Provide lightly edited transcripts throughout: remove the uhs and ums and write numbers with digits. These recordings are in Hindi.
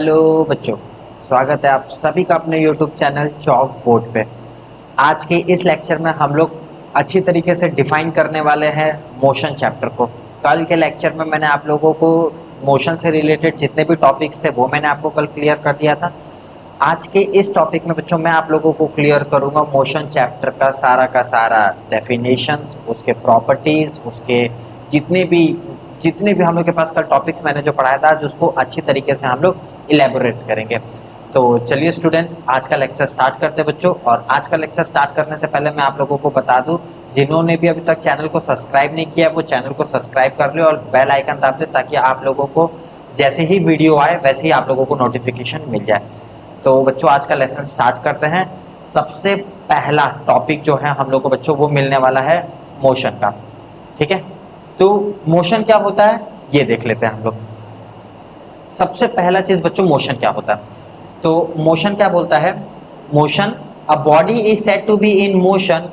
हेलो बच्चों, स्वागत है आप सभी का अपने YouTube चैनल चॉक बोर्ड पे। आज के इस लेक्चर में हम लोग अच्छी तरीके से डिफाइन करने वाले हैं मोशन चैप्टर को। कल के लेक्चर में मैंने आप लोगों को मोशन से रिलेटेड जितने भी टॉपिक्स थे वो मैंने आपको कल क्लियर कर दिया था। आज के इस टॉपिक में बच्चों मैं आप लोगों को क्लियर करूंगा मोशन चैप्टर का सारा डेफिनेशंस, उसके प्रॉपर्टीज, उसके जितने भी हम लोग के पास कल टॉपिक्स मैंने जो पढ़ाया था आज उसको अच्छी तरीके से हम लोग इलेबोरेट करेंगे। तो चलिए स्टूडेंट्स, आज का लेक्चर स्टार्ट करते हैं बच्चों। और आज का लेक्चर स्टार्ट करने से पहले मैं आप लोगों को बता दूं, जिन्होंने भी अभी तक चैनल को सब्सक्राइब नहीं किया वो चैनल को सब्सक्राइब कर ले और बेल आइकन दबा दे, ताकि आप लोगों को जैसे ही वीडियो आए वैसे ही आप लोगों को नोटिफिकेशन मिल जाए। तो बच्चों आज का लेसन स्टार्ट करते हैं। सबसे पहला टॉपिक जो है हम लोग को बच्चों वो मिलने वाला है मोशन का। ठीक है, तो मोशन क्या होता है ये देख लेते हैं हम लोग। सबसे पहला चीज बच्चों मोशन क्या होता है, तो मोशन क्या बोलता है, motion a body is said to be in motion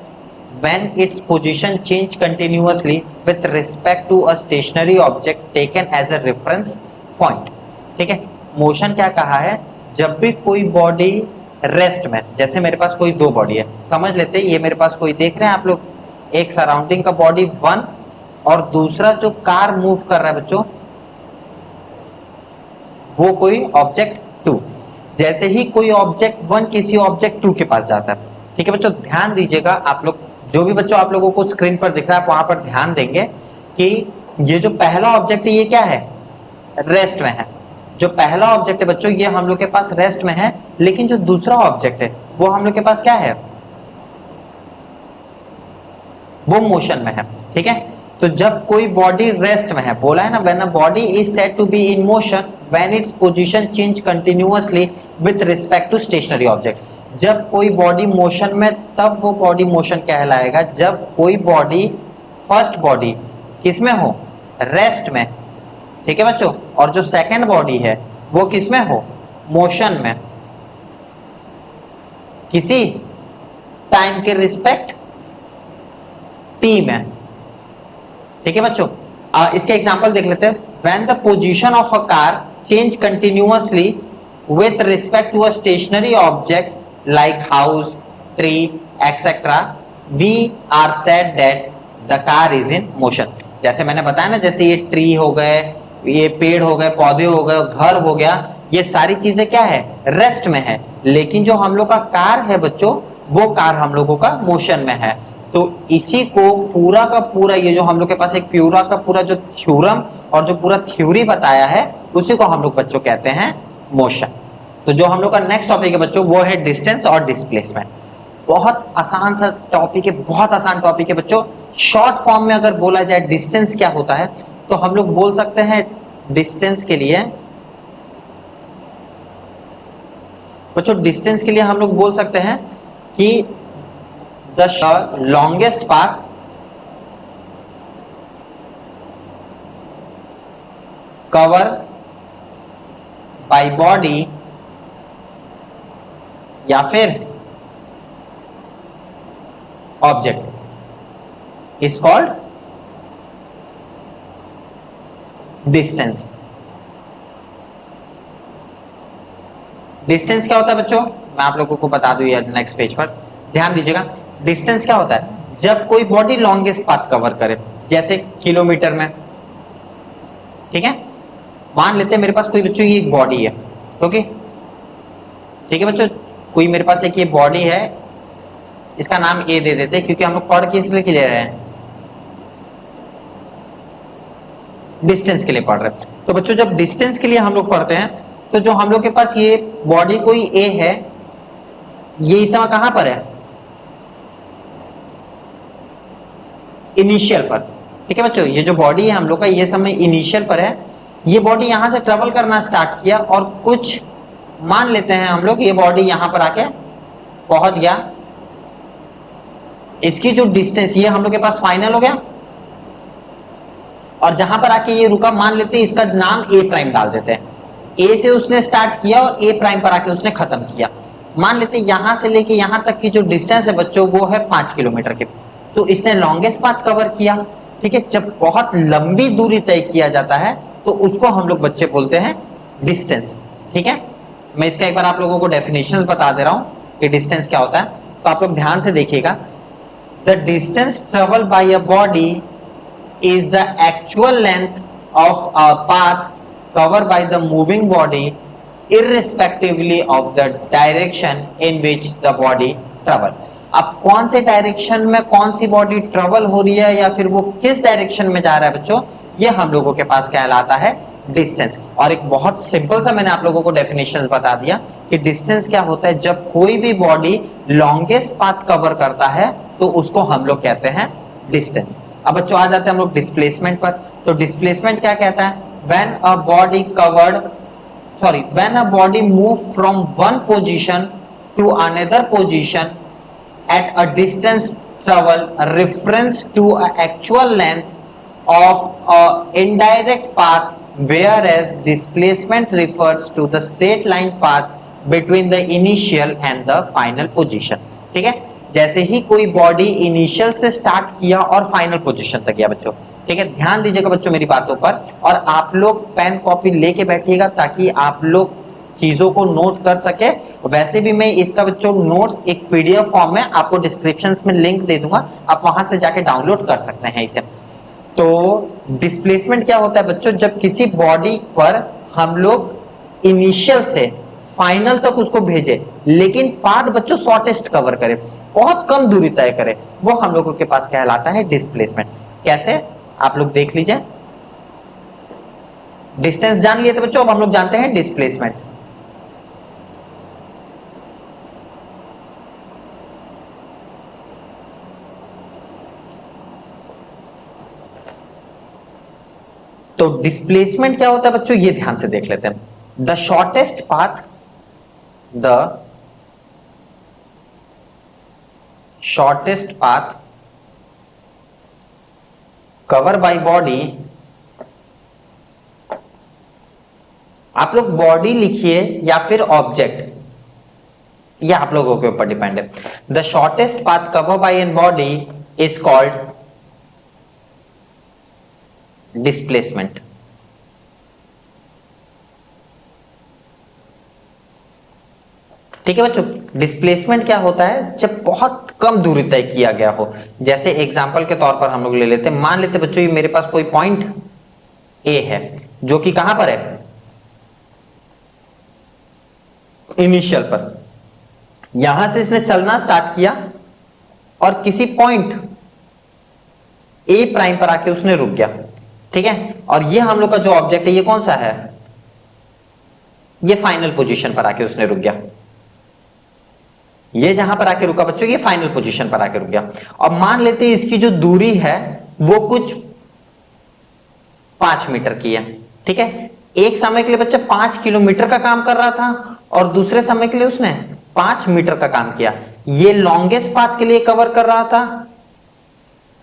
when its position change continuously with respect to a stationary object taken as a reference point. ठीक है, मोशन क्या कहा है, जब भी कोई बॉडी रेस्ट में, जैसे मेरे पास कोई दो बॉडी है, समझ लेते हैं ये मेरे पास कोई देख रहे हैं आप लोग, एक सराउंडिंग का बॉडी 1 और दूसरा जो कार मूव कर रहा है बच्चों वो कोई ऑब्जेक्ट 2। जैसे ही कोई ऑब्जेक्ट 1 किसी ऑब्जेक्ट 2 के पास जाता है, ठीक है बच्चों, ध्यान दीजिएगा आप लोग, जो भी बच्चों आप लोगों को स्क्रीन पर दिख रहा है आप वहां पर ध्यान देंगे कि ये जो पहला ऑब्जेक्ट है ये क्या है, रेस्ट में है। जो पहला ऑब्जेक्ट है बच्चों ये हम लोग के पास रेस्ट में है, लेकिन जो दूसरा ऑब्जेक्ट है वो हम लोग के पास क्या है, वो मोशन में है। ठीक है, तो जब कोई बॉडी रेस्ट में है, बोला है ना, when a body is said to be in motion when its position change continuously with respect to stationary object. जब कोई बॉडी मोशन में, तब वो बॉडी मोशन कहलाएगा जब कोई बॉडी, फर्स्ट बॉडी किसमें हो, रेस्ट में। ठीक है बच्चों, और जो सेकंड बॉडी है वो किसमें हो, मोशन में, किसी टाइम के रिस्पेक्ट टी में। ठीक है बच्चों, इसके एग्जांपल देख लेते हैं। When the position of a car change continuously with respect to a stationary object like house, tree etcetera, we are said that the car is in motion. जैसे मैंने बताया ना, जैसे ये ट्री हो गए, ये पेड़ हो गए, पौधे हो गए, घर हो गया, ये सारी चीजें क्या है, रेस्ट में है। लेकिन जो हम लोग का कार है बच्चों, वो कार हम लोगों का मोशन में है। तो इसी को पूरा का पूरा, ये जो हम लोग के पास एक पूरा का पूरा जो थ्योरम और जो पूरा थ्योरी बताया है, उसी को हम लोग बच्चों कहते हैं मोशन। तो जो हम लोग का नेक्स्ट टॉपिक है बच्चों वो है डिस्टेंस और डिस्प्लेसमेंट। बहुत आसान सा टॉपिक है, बहुत आसान टॉपिक है बच्चों। शॉर्ट फॉर्म में अगर बोला जाए डिस्टेंस क्या होता है, तो हम लोग बोल सकते हैं डिस्टेंस के लिए बच्चों, डिस्टेंस के लिए हम लोग बोल सकते हैं कि the longest path covered by body या फिर object is called distance. Distance क्या होता है बच्चों, मैं आप लोगों को बता दूं नेक्स्ट पेज पर, ध्यान दीजिएगा। डिस्टेंस क्या होता है, जब कोई बॉडी लॉन्गेस्ट पाथ कवर करे, जैसे किलोमीटर में। ठीक है, मान लेते हैं मेरे पास कोई बच्चों ये एक बॉडी है, ओके, ठीक है बच्चों, कोई मेरे पास एक ये बॉडी है, इसका नाम ए दे देते हैं क्योंकि हम लोग पढ़ के इसलिए ले रहे हैं, डिस्टेंस के लिए पढ़ रहे हैं। तो बच्चों जब डिस्टेंस के लिए हम लोग पढ़ते हैं, तो जो हम लोग के पास ये बॉडी कोई ए है, ये इस समय कहां पर है, इनिशियल पर। ठीक है बच्चों, ये जो बॉडी है हम लोग का ये समय इनिशियल पर है। ये बॉडी यहां से ट्रेवल करना स्टार्ट किया और कुछ मान लेते हैं हम लोग, ये बॉडी यहां पर आके पहुंच गया। इसकी जो डिस्टेंस, ये हम लोग के पास फाइनल हो गया, और जहां पर आके ये रुका, मान लेते हैं इसका नाम ए प्राइम डाल देते हैं। ए से उसने स्टार्ट किया और ए प्राइम पर आके उसने खत्म किया। मान लेते हैं यहां से लेके यहां तक की जो डिस्टेंस है बच्चों वो है 5 किलोमीटर की। तो इसने लॉन्गेस्ट पाथ कवर किया। ठीक है, जब बहुत लंबी दूरी तय किया जाता है तो उसको हम लोग बच्चे बोलते हैं डिस्टेंस। ठीक है, मैं इसका एक बार आप लोगों को डेफिनेशंस बता दे रहा हूं कि डिस्टेंस क्या होता है, तो आप लोग ध्यान से देखिएगा। The distance travel by a body is the actual length of a path covered by the moving body irrespectively of the direction in which the body travel। अब कौन से डायरेक्शन में कौन सी बॉडी ट्रेवल हो रही है या फिर वो किस डायरेक्शन में जा रहा है बच्चों, ये हम लोगों के पास कहलाता है डिस्टेंस। और एक बहुत सिंपल सा मैंने आप लोगों को डेफिनेशन बता दिया कि डिस्टेंस क्या होता है। जब कोई भी बॉडी लॉन्गेस्ट पाथ कवर करता है तो उसको हम लोग कहते हैं डिस्टेंस। अब बच्चों आ जाते हैं हम लोग डिस्प्लेसमेंट पर। तो डिस्प्लेसमेंट क्या कहता है, when a body move from one position to another position at a distance travel reference to a actual length of a indirect path, whereas displacement refers to the straight line path between the initial and the final position। ठीक है, जैसे ही कोई बॉडी इनिशियल से स्टार्ट किया और फाइनल पोजीशन तक गया बच्चों। ठीक है, ध्यान दीजिएगा बच्चों मेरी बातों पर, और आप लोग पेन कॉपी लेके बैठिएगा ताकि आप लोग चीजों को नोट कर सके। वैसे भी मैं इसका बच्चों नोट्स एक पीडीएफ फॉर्म में आपको डिस्क्रिप्शन में लिंक दे दूंगा, आप वहां से जाके डाउनलोड कर सकते हैं इसे। तो डिस्प्लेसमेंट क्या होता है बच्चों, जब किसी बॉडी पर हम लोग इनिशियल से फाइनल तक उसको भेजे लेकिन पाथ बच्चों शॉर्टेस्ट कवर करे, बहुत कम दूरी तय करे, वो हम लोगों के पास कहलाता है डिस्प्लेसमेंट। कैसे, आप लोग देख लीजिए। डिस्टेंस जान लिए थे बच्चों, अब हम लोग जानते हैं डिस्प्लेसमेंट। तो डिस्प्लेसमेंट क्या होता है बच्चों, ये ध्यान से देख लेते हैं। The shortest path cover by body, आप लोग बॉडी लिखिए या फिर ऑब्जेक्ट, ये आप लोगों के ऊपर डिपेंड है। The shortest path cover by an body is called displacement. ठीक है बच्चों, डिस्प्लेसमेंट क्या होता है, जब बहुत कम दूरी तय किया गया हो। जैसे एग्जांपल के तौर पर हम लोग ले लेते हैं, मान लेते बच्चों ये मेरे पास कोई पॉइंट ए है जो कि कहां पर है, इनिशियल पर। यहां से इसने चलना स्टार्ट किया और किसी पॉइंट ए प्राइम पर आके उसने रुक गया। ठीक है, और ये हम लोग का जो ऑब्जेक्ट है ये कौन सा है, ये फाइनल पोजीशन पर आके उसने रुक गया। ये जहां पर आके रुका बच्चों, ये फाइनल पोजीशन पर आके रुक गया। और मान लेते हैं इसकी जो दूरी है वो कुछ 5 मीटर की है। ठीक है, एक समय के लिए बच्चा 5 किलोमीटर का काम कर रहा था और दूसरे समय के लिए उसने 5 मीटर का काम किया। ये लॉन्गेस्ट पाथ के लिए कवर कर रहा था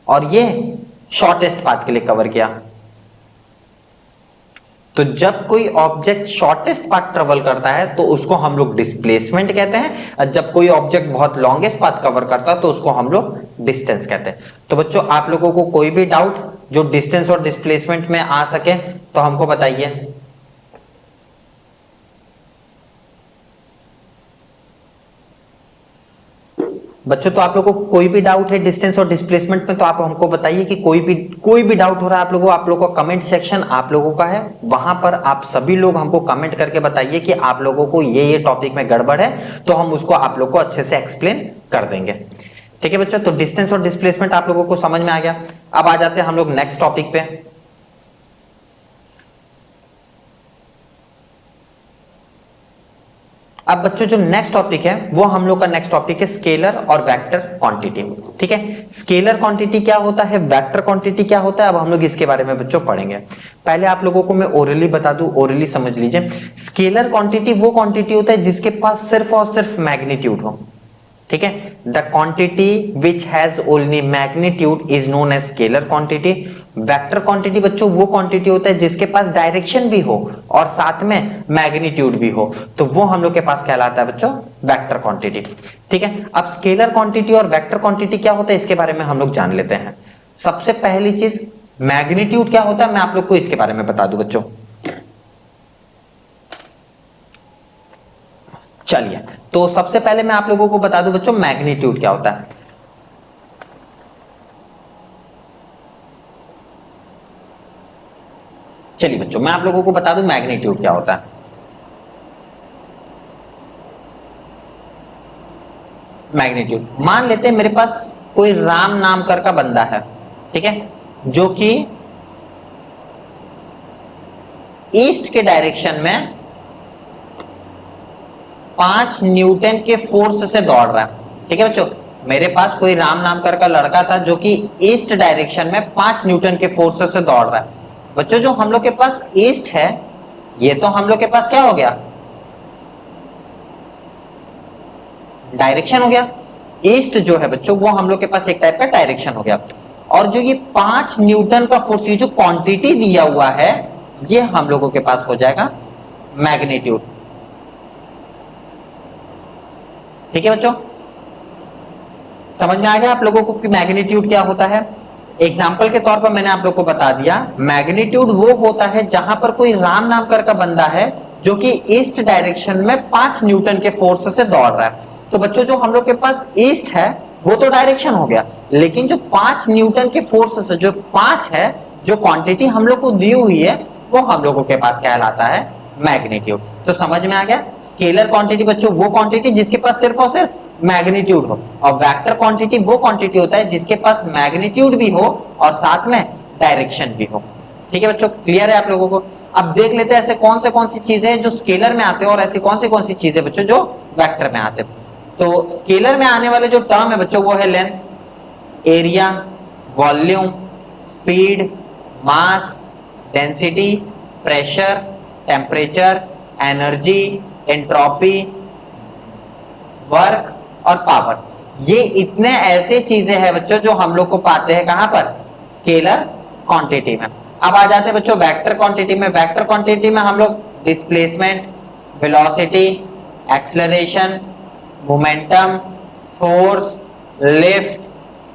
और ये शॉर्टेस्ट पाथ के लिए कवर किया। तो जब कोई ऑब्जेक्ट शॉर्टेस्ट पाथ ट्रेवल करता है तो उसको हम लोग डिस्प्लेसमेंट कहते हैं, और जब कोई ऑब्जेक्ट बहुत लॉन्गेस्ट पाथ कवर करता है तो उसको हम लोग डिस्टेंस कहते हैं। तो बच्चों आप लोगों को कोई भी डाउट जो डिस्टेंस और डिस्प्लेसमेंट में आ सके तो हमको बताइए। बच्चों तो आप लोगों को कोई भी डाउट है डिस्टेंस और डिस्प्लेसमेंट में तो आप हमको बताइए कि कोई भी डाउट हो रहा है आप लोगों का कमेंट सेक्शन आप लोगों का है, वहां पर आप सभी लोग हमको कमेंट करके बताइए कि आप लोगों को ये टॉपिक में गड़बड़ है, तो हम उसको आप लोग को अच्छे से एक्सप्लेन कर देंगे। ठीक है बच्चों, तो डिस्टेंस और डिस्प्लेसमेंट आप लोगों को समझ में आ गया। अब आ जाते हैं हम लोग नेक्स्ट टॉपिक पे। अब बच्चों जो नेक्स्ट टॉपिक है वो हम लोग का नेक्स्ट टॉपिक है स्केलर और वेक्टर क्वांटिटी। ठीक है, स्केलर क्वांटिटी क्या होता है, वेक्टर क्वांटिटी क्या होता है, अब हम लोग इसके बारे में बच्चों पढ़ेंगे। पहले आप लोगों को मैं ओरली बता दूं, ओरली समझ लीजिए। स्केलर क्वांटिटी वो क्वांटिटी होता है जिसके पास सिर्फ और सिर्फ मैग्नीट्यूड हो। ठीक है, the quantity which has only magnitude is known as scalar quantity. Vector quantity बच्चों वो क्वांटिटी होता है जिसके पास डायरेक्शन भी हो और साथ में मैग्नीट्यूड भी हो, तो वो हम लोग के पास कहलाता है बच्चों वेक्टर क्वांटिटी। ठीक है, अब स्केलर क्वांटिटी और वेक्टर क्वांटिटी क्या होता है इसके बारे में हम लोग जान लेते हैं। सबसे पहली चीज मैग्नीट्यूड क्या होता है, मैं आप लोग को इसके बारे में बता दूं बच्चों। चलिए, तो सबसे पहले मैं आप लोगों को बता दूं बच्चों मैग्नीट्यूड क्या होता है। चलिए बच्चों, मैं आप लोगों को बता दूं मैग्नीट्यूड क्या होता है। मैग्नीट्यूड, मान लेते हैं मेरे पास कोई राम नाम कर का बंदा है, ठीक है, जो कि ईस्ट के डायरेक्शन में 5 न्यूटन के फोर्स से दौड़ रहा है। ठीक है बच्चों, मेरे पास कोई राम नाम कर का लड़का था जो कि ईस्ट डायरेक्शन में 5 न्यूटन के फोर्स से दौड़ रहा है। बच्चों जो हम लोग के पास ईस्ट है, ये तो हम लोग के पास क्या हो गया, डायरेक्शन हो गया। ईस्ट जो है बच्चों वो हम लोग के पास एक टाइप का डायरेक्शन हो गया। और जो ये 5 न्यूटन का फोर्स, ये जो क्वांटिटी दिया हुआ है, ये हम लोगों के पास हो जाएगा मैग्नीट्यूड। ठीक है बच्चों, समझ में आ गया आप लोगों को कि मैग्नीट्यूड क्या होता है। एग्जाम्पल के तौर पर मैंने आप लोग को बता दिया, मैग्नीट्यूड वो होता है जहां पर कोई राम नाम कर का बंदा है जो कि ईस्ट डायरेक्शन में 5 न्यूटन के फोर्स से दौड़ रहा है। तो बच्चों जो हम लोग के पास ईस्ट है वो तो डायरेक्शन हो गया, लेकिन जो 5 न्यूटन के फोर्स से, जो 5 है, जो क्वांटिटी हम लोग को दी हुई है, वो हम लोगों के पास कहलाता है मैग्नीट्यूड। तो समझ में आ गया, स्केलर क्वांटिटी बच्चों वो क्वांटिटी जिसके पास सिर्फ और सिर्फ मैग्नीट्यूड हो, और वेक्टर क्वांटिटी वो क्वांटिटी होता है जिसके पास मैग्नीट्यूड भी हो और साथ में डायरेक्शन भी हो। ठीक है बच्चों, क्लियर है आप लोगों को। अब देख लेते हैं ऐसे कौन सी चीजें हैं जो स्केलर में आते हैं और ऐसी कौन सी चीजें बच्चों जो वेक्टर में आते हैं। तो स्केलर में आने वाले जो टर्म है बच्चों वो है length, area, volume, speed, mass, density, pressure, temperature, energy, entropy, work और पावर। ये इतने ऐसे चीजें हैं बच्चों जो हम लोग को पाते हैं कहां पर, स्केलर क्वांटिटी में। अब आ जाते हैं बच्चों वेक्टर क्वांटिटी में। वेक्टर क्वांटिटी में हम लोग displacement, velocity, acceleration, momentum, force, lift,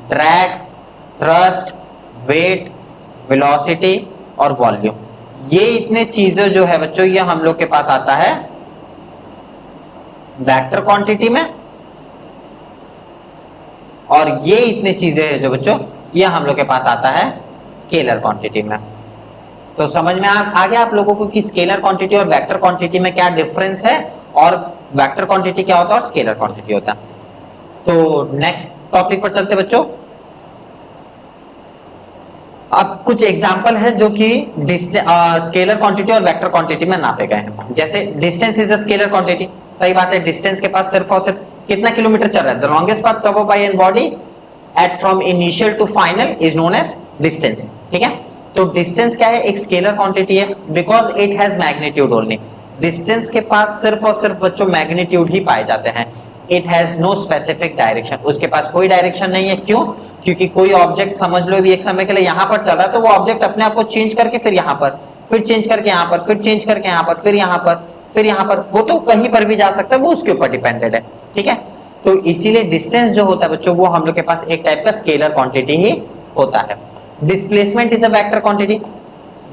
drag, thrust, weight, velocity और वॉल्यूम, ये इतने चीजें जो है बच्चों ये हम लोग के पास आता है वेक्टर क्वांटिटी में, और ये इतने चीजें हैं जो बच्चों ये हम लोग के पास आता है स्केलर क्वांटिटी में। तो समझ में आ गया आप लोगों को कि स्केलर क्वांटिटी और वेक्टर क्वांटिटी में क्या डिफरेंस है, और वेक्टर क्वांटिटी क्या होता है और स्केलर क्वांटिटी होता है। तो नेक्स्ट टॉपिक पर चलते बच्चों। अब कुछ एग्जांपल है जो कि स्केलर क्वांटिटी और वेक्टर क्वांटिटी में नापे गए हैं। जैसे distance is a scalar quantity, सही बात है, डिस्टेंस के पास सिर्फ और सिर्फ कितना किलोमीटर चल रहा है, the longest path covered by an body at from initial to final is known as distance. ठीक है, तो डिस्टेंस क्या है, एक स्केलर क्वांटिटी है because it has magnitude only. Distance के पास सिर्फ और सिर्फ बच्चों मैग्नीट्यूड ही पाए जाते हैं। It has no specific direction, उसके पास कोई डायरेक्शन नहीं है। क्यों, क्योंकि कोई ऑब्जेक्ट समझ लो भी एक समय के लिए यहां पर चल रहा है, तो वो ऑब्जेक्ट अपने आप को चेंज करके फिर यहां पर, फिर चेंज करके यहां पर, फिर चेंज करके यहां पर, फिर यहां पर, फिर यहां पर, वो तो कहीं पर भी जा सकता है, वो उसके ऊपर डिपेंडेड है। ठीक है, तो इसीलिए डिस्टेंस जो होता है बच्चों वो हम लोग के पास एक टाइप का स्केलर क्वांटिटी ही होता है। Displacement is a vector quantity.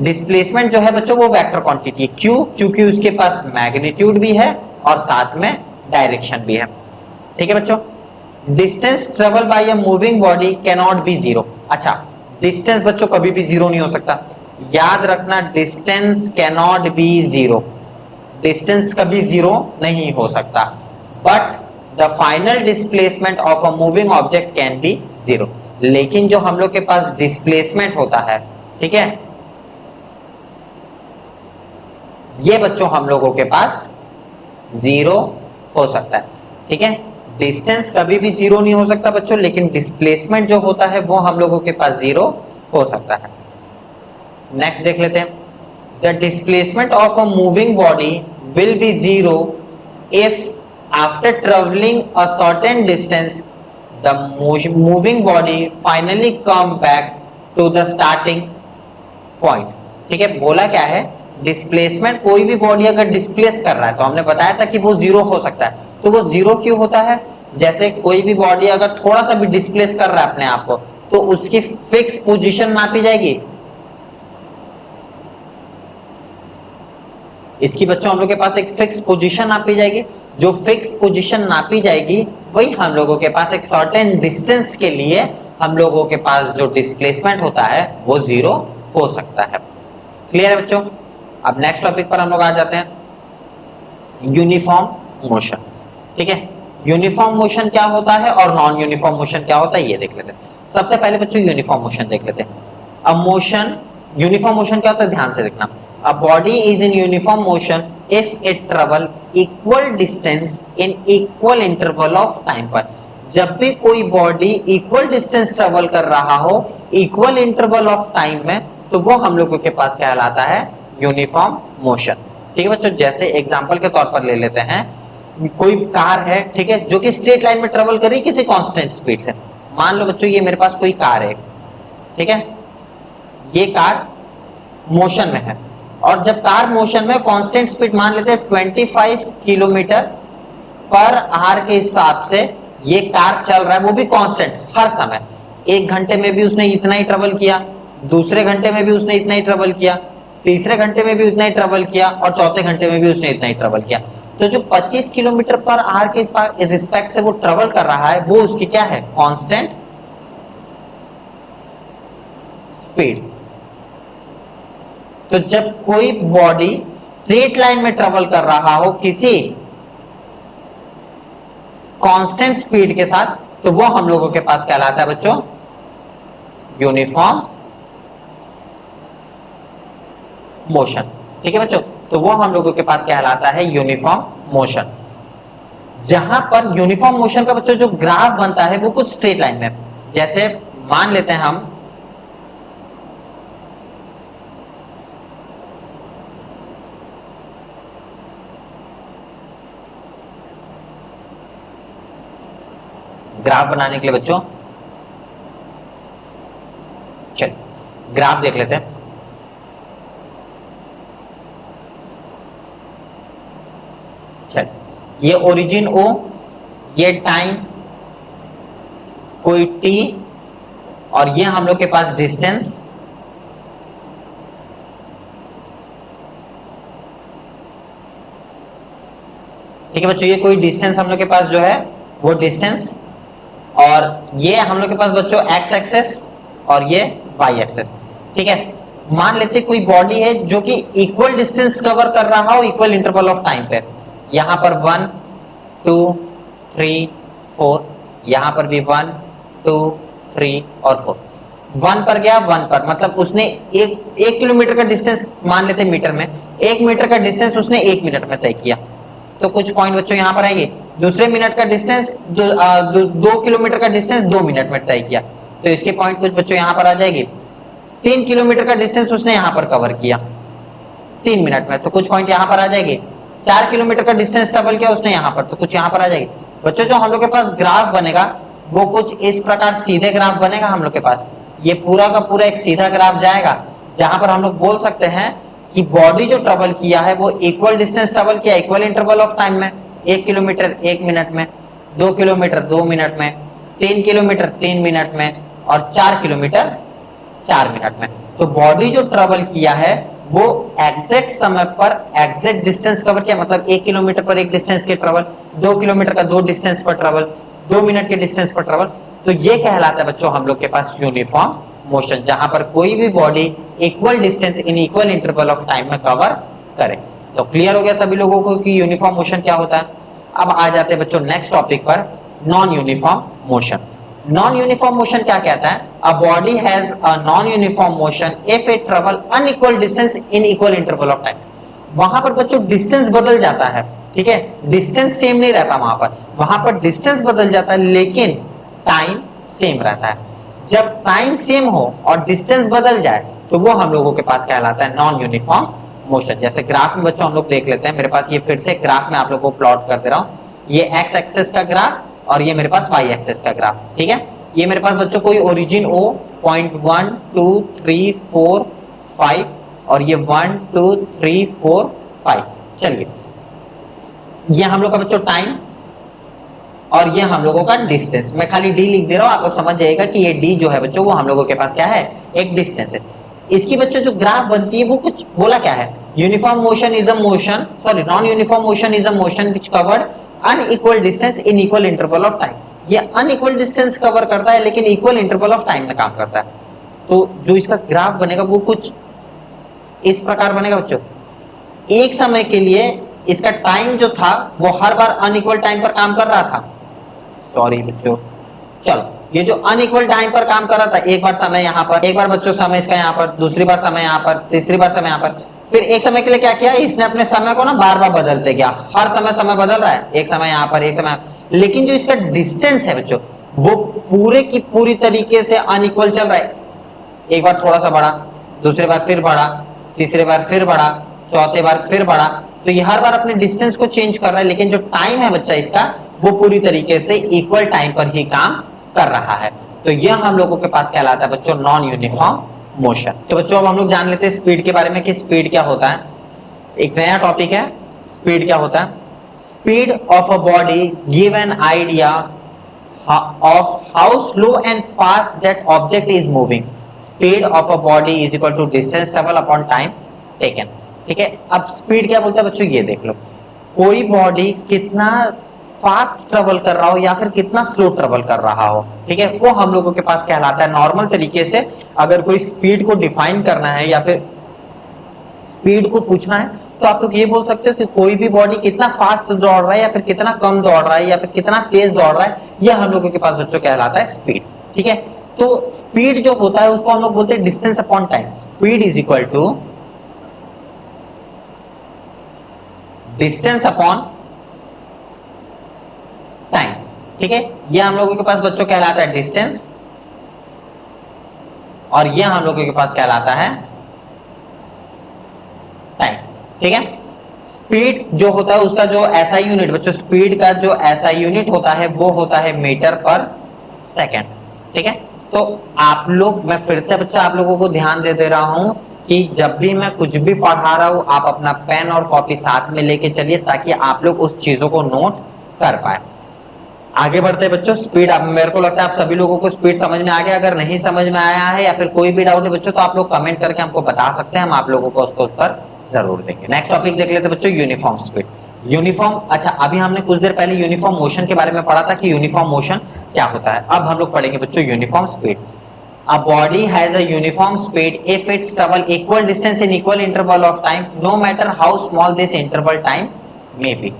Displacement जो है बच्चों वो वेक्टर क्वांटिटी है। क्यों, क्योंकि उसके पास मैग्नीट्यूड भी है और साथ में डायरेक्शन भी है। ठीक है बच्चों, distance travel by a moving body can not be zero. अच्छा, डिस्टेंस बच्चों कभी भी जीरो नहीं हो सकता, याद रखना, distance can not be zero, distance कभी जीरो नहीं हो सकता, but the final displacement of a moving object can be zero. लेकिन जो हम लोग के पास डिस्प्लेसमेंट होता है, ठीक है, ये बच्चों हम लोगों के पास जीरो हो सकता है। ठीक है, डिस्टेंस कभी भी जीरो नहीं हो सकता बच्चों, लेकिन डिस्प्लेसमेंट जो होता है वो हम लोगों के पास जीरो हो सकता है। नेक्स्ट देख लेते हैं, the displacement of a moving body will be zero if after travelling a certain distance the moving body finally come back to the starting point. ठीक है, बोला क्या है, डिस्प्लेसमेंट, कोई भी बॉडी अगर डिस्प्लेस कर रहा है तो हमने बताया था कि वो जीरो हो सकता है। तो वो जीरो क्यों होता है, जैसे कोई भी बॉडी अगर थोड़ा सा भी डिस्प्लेस कर रहा है अपने आप को, तो उसकी फिक्स पोजीशन नापी जाएगी। इसकी बच्चों हम लोग के पास एक फिक्स पोजीशन नापी जाएगी। जो फिक्स पोजीशन नापी जाएगी वही हम लोगों के पास एक सर्टेन डिस्टेंस के लिए हम लोगों के पास जो डिस्प्लेसमेंट होता है वो जीरो हो सकता है। क्लियर है बच्चों? अब नेक्स्ट टॉपिक पर हम लोग आ जाते हैं, यूनिफॉर्म मोशन। ठीक है, यूनिफॉर्म मोशन क्या होता है और नॉन यूनिफॉर्म मोशन क्या होता है ये देख लेते हैं। सबसे पहले बच्चों यूनिफॉर्म मोशन देख लेते हैं। अब मोशन, यूनिफॉर्म मोशन क्या होता है ध्यान से देखना। अ body is in uniform motion if it travel equal distance in equal interval of time पर। जब भी कोई बॉडी इक्वल डिस्टेंस ट्रेवल कर रहा हो इक्वल इंटरवल ऑफ टाइम में, तो वो हम लोगों के पास कहलाता है यूनिफॉर्म मोशन। ठीक है बच्चों, जैसे एग्जांपल के तौर पर ले लेते हैं, कोई कार है, ठीक है, जो कि स्ट्रेट लाइन में ट्रेवल कर रही है किसी कांस्टेंट स्पीड से। मान लो बच्चों ये मेरे पास कोई कार है, ठीक है, ये कार मोशन में है, और जब कार मोशन में कांस्टेंट स्पीड मान लेते हैं 25 किलोमीटर पर आवर के हिसाब से ये कार चल रहा है, वो भी कांस्टेंट हर समय। एक घंटे में भी उसने इतना ही ट्रेवल किया, दूसरे घंटे में भी उसने इतना ही ट्रेवल किया, तीसरे घंटे में भी उतना ही ट्रेवल किया, और चौथे घंटे में भी उसने इतना ही ट्रेवल किया। तो जो 25 किलोमीटर पर आवर के रिस्पेक्ट से वो ट्रेवल कर रहा है वो उसकी क्या है? Constant speed. तो जब कोई बॉडी स्ट्रेट लाइन में ट्रेवल कर रहा हो किसी कांस्टेंट स्पीड के साथ, तो वो हम लोगों के पास कहलाता है बच्चों यूनिफॉर्म मोशन। ठीक है बच्चों, तो वो हम लोगों के पास कहलाता है यूनिफॉर्म मोशन। जहां पर यूनिफॉर्म मोशन का बच्चों जो ग्राफ बनता है वो कुछ स्ट्रेट लाइन में, जैसे मान लेते हैं हम ग्राफ बनाने के लिए बच्चों, चलिए ग्राफ देख लेते हैं। चलिए, ये ओरिजिन O, ये टाइम कोई T, और ये हम लोग के पास डिस्टेंस, ठीक है बच्चों, ये कोई डिस्टेंस हम लोग के पास जो है वो डिस्टेंस, और ये हम लोग के पास बच्चों एक्स एक्सेस और ये वाई एक्सेस। ठीक है, मान लेते कोई बॉडी है जो कि इक्वल डिस्टेंस कवर कर रहा हो इक्वल इंटरवल ऑफ टाइम पे। यहां पर 1 2 3 4, यहां पर भी 1 2 3 और 4। 1 पर गया, 1 पर मतलब उसने एक किलोमीटर का डिस्टेंस मान लेते मीटर में, 1 मीटर का डिस्टेंस उसने 1 मिनट में तय किया, तो कुछ पॉइंट बच्चों यहां पर आएंगे। दूसरे मिनट का डिस्टेंस 2 किलोमीटर का डिस्टेंस 2 मिनट में तय किया, तो इसके पॉइंट कुछ बच्चों यहां पर आ जाएगी। 3 किलोमीटर का डिस्टेंस उसने यहां पर कवर किया 3 मिनट में, तो कुछ पॉइंट यहां पर आ जाएगी। 4 किलोमीटर का डिस्टेंस ट्रेवल किया उसने यहां पर, तो कुछ यहां पर आ जाएगी। बच्चों जो हम लोग के पास ग्राफ बनेगा वो कुछ इस प्रकार सीधे ग्राफ बनेगा हम लोग के पास। ये पूरा का पूरा एक सीधा ग्राफ जाएगा, जहां पर हम लोग बोल सकते हैं कि बॉडी जो ट्रेवल किया है वो इक्वल डिस्टेंस ट्रेवल किया इक्वल इंटरवल ऑफ टाइम में। 1 किलोमीटर 1 मिनट में, 2 किलोमीटर 2 मिनट में, 3 किलोमीटर 3 मिनट में, और 4 किलोमीटर 4 मिनट में। तो बॉडी जो ट्रेवल किया है वो एग्जैक्ट समय पर एग्जैक्ट डिस्टेंस कवर किया, मतलब 1 किलोमीटर पर एक डिस्टेंस के ट्रेवल, 2 किलोमीटर का 2 डिस्टेंस पर ट्रेवल, 2 मिनट के डिस्टेंस पर ट्रेवल। तो ये कहलाता है बच्चों हम लोग के पास यूनिफॉर्म मोशन, जहां पर कोई भी body equal distance in equal interval of time में कवर करे। तो क्लियर हो गया सभी लोगों को कि यूनिफॉर्म मोशन क्या होता है। अब आ जाते हैं बच्चों नेक्स्ट टॉपिक पर, non uniform motion. Non uniform motion क्या कहता है? A body has a non uniform motion if it travel unequal distance in equal interval of time. वहां पर बच्चों डिस्टेंस बदल जाता है, ठीक है, डिस्टेंस सेम नहीं रहता वहां पर डिस्टेंस बदल जाता है लेकिन टाइम सेम रहता है। जब टाइम सेम हो और डिस्टेंस बदल जाए तो वो हम लोगों के पास कहलाता है नॉन यूनिफॉर्म मोशन। जैसे ग्राफ में बच्चों हम लोग देख लेते हैं, मेरे पास ये फिर से ग्राफ में आप लोगों को प्लॉट कर दे रहा हूं। ये एक्स एक्सेस का ग्राफ और ये मेरे पास वाई एक्सेस का ग्राफ, ठीक है। ये मेरे पास बच्चों कोई ओरिजिन O पॉइंट 1 2 3 4 5 और ये 1 2 3 4 5। चलिए, ये हम लोग का बच्चों टाइम और ये हम लोगों का डिस्टेंस। मैं खाली डी लिख दे रहा हूं, आप लोग समझ जाइएगा कि ये डी जो है बच्चों वो हम लोगों के पास क्या है, एक डिस्टेंस है। इसकी बच्चों जो ग्राफ बनती है वो कुछ बोला क्या है, uniform motion is a motion, sorry non uniform motion is a motion which covered unequal distance in equal interval of time. ये अनइक्वल डिस्टेंस कवर करता है लेकिन इक्वल इंटरवल ऑफ टाइम में काम करता है। तो जो इसका ग्राफ बनेगा वो कुछ इस प्रकार बनेगा बच्चों। एक समय के लिए इसका टाइम जो था वो हर बार अनइक्वल टाइम पर काम कर रहा था। सॉरी बच्चों, चलो ये जो अनइक्वल टाइम पर काम कर रहा था, एक बार समय यहाँ पर, एक बार बच्चों समय इसका यहाँ पर, दूसरी बार समय यहाँ पर, तीसरी बार समय यहाँ पर, फिर एक समय के लिए क्या किया, इसने अपने समय को ना बार बार बदलते गया। हर समय बदल रहा है, एक समय यहाँ पर, एक समय, लेकिन जो इसका डिस्टेंस है बच्चों वो पूरे की पूरी तरीके से अनइक्वल चल रहा है। एक बार थोड़ा सा बढ़ा, दूसरी बार फिर बढ़ा, तीसरी बार फिर बढ़ा, चौथे बार फिर बढ़ा। तो ये हर बार अपने डिस्टेंस को चेंज कर रहा है, लेकिन जो टाइम है बच्चा इसका वो पूरी तरीके से इक्वल टाइम पर ही काम कर रहा है। तो यह हम लोगों के पास कहलाता है बच्चों नॉन यूनिफॉर्म मोशन। तो बच्चों अब हम लोग जान लेते हैं स्पीड के बारे में कि स्पीड क्या होता है। एक नया टॉपिक है, स्पीड क्या होता है। Speed of a body give an idea of how slow and fast that object is moving. Speed of a body is equal to distance travel upon time taken. ठीक है, अब स्पीड क्या बोलता है बच्चों, ये देख लो। कोई बॉडी कितना फास्ट ट्रेवल कर रहा हो या फिर कितना स्लो ट्रेवल कर रहा हो, ठीक है, वो हम लोगों के पास कहलाता है। नॉर्मल तरीके से अगर कोई स्पीड को डिफाइन करना है या फिर स्पीड को पूछना है तो आप लोग ये बोल सकते हो कि कोई भी बॉडी कितना फास्ट दौड़ रहा है या फिर कितना कम दौड़ रहा है या फिर कितना तेज दौड़ रहा है, यह हम लोगों के पास बच्चों कहलाता है स्पीड। ठीक है, तो स्पीड जो होता है उसको हम लोग बोलते हैं distance upon time. Speed is equal to distance upon time. ठीक है, यह हम लोगों के पास बच्चों कहलाता है डिस्टेंस और यह हम लोगों के पास कहलाता है टाइम। ठीक है, स्पीड जो होता है उसका जो एसआई यूनिट बच्चों, स्पीड का जो एसआई यूनिट होता है वो होता है मीटर पर सेकेंड। ठीक है, तो आप लोग, मैं फिर से बच्चा आप लोगों को ध्यान दे रहा हूं कि जब भी मैं कुछ भी पढ़ा रहा हूं आप अपना पेन और कॉपी साथ में लेके चलिए ताकि आप लोग उस चीजों को नोट कर पाए। आगे बढ़ते हैं बच्चों। स्पीड, अब मेरे को लगता है आप सभी लोगों को स्पीड समझ में आ गया। अगर नहीं समझ में आया है या फिर कोई भी डाउट है बच्चों तो आप लोग कमेंट करके हमको बता सकते हैं, हम आप लोगों को उसको उत्तर जरूर देंगे। नेक्स्ट टॉपिक देख लेते हैं बच्चों, यूनिफॉर्म स्पीड। यूनिफॉर्म, अच्छा अभी हमने कुछ देर पहले यूनिफॉर्म मोशन के बारे में पढ़ा था कि यूनिफॉर्म मोशन क्या होता है। अब हम लोग पढ़ेंगे बच्चों uniform speed. A body has a uniform speed if its travel equal distance in equal interval of time, no matter how small this interval time may be.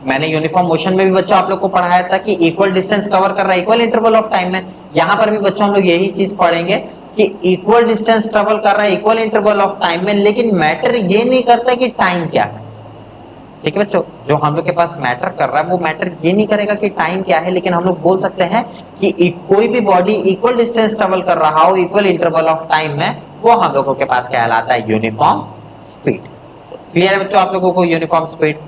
मैंने यूनिफॉर्म मोशन में भी बच्चों आप लोग को पढ़ाया था कि इक्वल डिस्टेंस कवर कर रहा है इक्वल इंटरवल ऑफ टाइम में। यहाँ पर भी बच्चों हम लोग यही चीज पढ़ेंगे कि इक्वल डिस्टेंस ट्रेवल कर रहा है इक्वल इंटरवल ऑफ टाइम में, लेकिन मैटर ये नहीं करता कि टाइम क्या है। ठीक है बच्चों, जो हम लोग के पास मैटर कर रहा है वो मैटर ये नहीं करेगा कि टाइम क्या है, लेकिन हम लोग बोल सकते हैं कि कोई भी बॉडी इक्वल डिस्टेंस ट्रेवल कर रहा हो इक्वल इंटरवल ऑफ टाइम में, वो हम लोगों के पास कहलाता है यूनिफॉर्म स्पीड। क्लियर है बच्चों आप लोगों को यूनिफॉर्म स्पीड।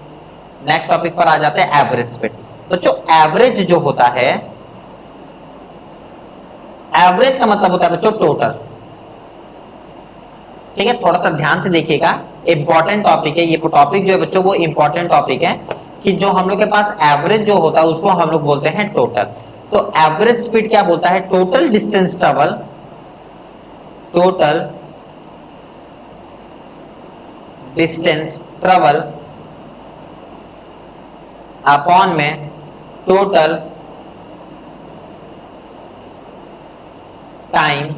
नेक्स्ट टॉपिक पर आ जाते हैं एवरेज स्पीड। बच्चों एवरेज जो होता है, एवरेज का मतलब होता है बच्चों टोटल। ठीक है, थोड़ा सा ध्यान से देखिएगा, इंपॉर्टेंट टॉपिक है ये टॉपिक जो है बच्चों, वो इंपॉर्टेंट टॉपिक है कि जो हम लोग के पास एवरेज जो होता है उसको हम लोग बोलते हैं टोटल। तो एवरेज स्पीड क्या बोलता है, total distance travel, total distance travel upon में टोटल टाइम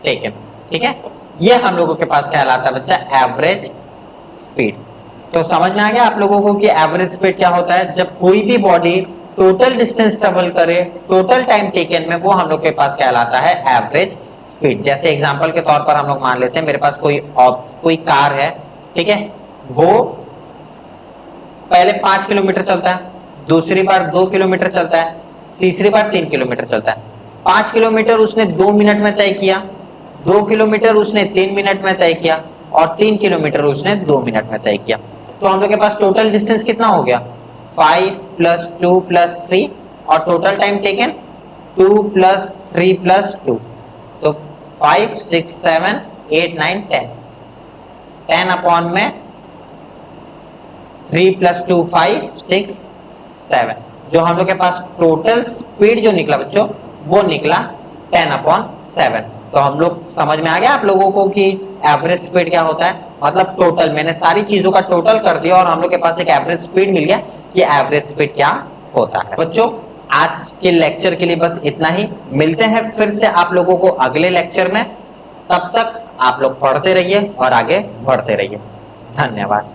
टेकन। ठीक है, ये हम लोगों के पास कहलाता है बच्चा एवरेज स्पीड। तो समझ में आ गया आप लोगों को कि एवरेज स्पीड क्या होता है। जब कोई भी बॉडी टोटल डिस्टेंस ट्रेवल करे टोटल टाइम टेकन में, वो हम लोग के पास कहलाता है एवरेज स्पीड। जैसे एग्जांपल के तौर पर हम लोग मान लेते हैं मेरे पास कोई कार है, ठीक है, वो पहले 5 किलोमीटर चलता है, दूसरी बार 2 किलोमीटर चलता है, तीसरी बार 3 किलोमीटर चलता है। 5 किलोमीटर उसने 2 मिनट में तय किया, 2 किलोमीटर उसने 3 मिनट में तय किया और 3 किलोमीटर उसने 2 मिनट में तय किया। तो हम लोग के पास टोटल डिस्टेंस कितना हो गया, 5 + 2 + 3 और टोटल टाइम टेकन 2 + 3 + 2। तो 5 6 7 8 9 10, 10 अपॉन में 3 + 2 5 6 7। जो हम लोग के पास टोटल स्पीड जो निकला बच्चों वो निकला 10/7। तो हम लोग समझ में आ गया आप लोगों को कि एवरेज स्पीड क्या होता है, मतलब टोटल मैंने सारी चीजों का टोटल कर दिया और हम लोग के पास एक एवरेज स्पीड मिल गया कि एवरेज स्पीड क्या होता है। बच्चों आज के लेक्चर के लिए बस इतना ही, मिलते हैं फिर से आप लोगों को अगले लेक्चर में। तब तक आप लोग पढ़ते रहिए और आगे बढ़ते रहिए। धन्यवाद।